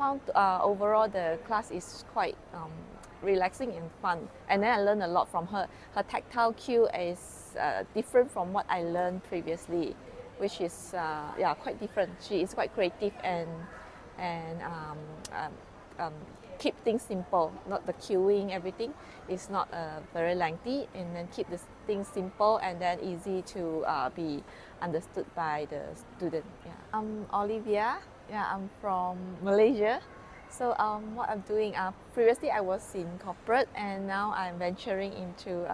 found overall the class is quite relaxing and fun. And then I learned a lot from her. Her tactile cue is different from what I learned previously, which is quite different. She is quite creative and keep things simple. Not the cueing, everything is not very lengthy, and then keep the things simple and then easy to be understood by the student. Yeah. I'm Olivia. Yeah, I'm from Malaysia. So what I'm doing, previously I was in corporate and now I'm venturing into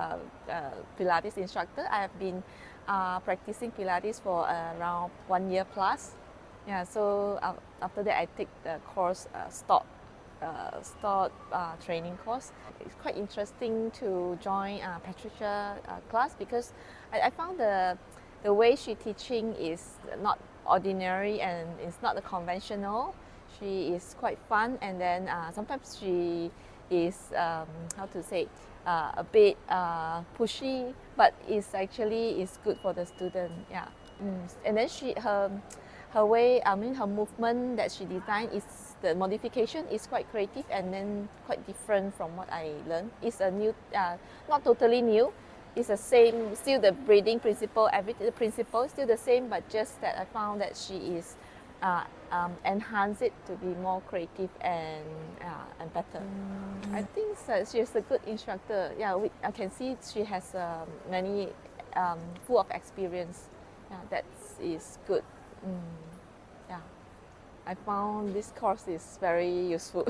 Pilates instructor. I have been practicing Pilates for around 1 year plus. Yeah, so after that I take the course STOTT Training Course. It's quite interesting to join Patricia class because I found the way she teaching is not ordinary and it's not the conventional. She is quite fun, and then sometimes she is how to say a bit pushy, but it's actually is good for the student. Yeah, and then her way, I mean her movement that she designed is the modification is quite creative and then quite different from what I learned. It's a new, not totally new. It's the same, still the breathing principle. The principle is still the same, but just that I found that she is enhance it to be more creative and better. I think she's a good instructor. Yeah, I can see she has many full of experience. Yeah, that is good. Yeah, I found this course is very useful.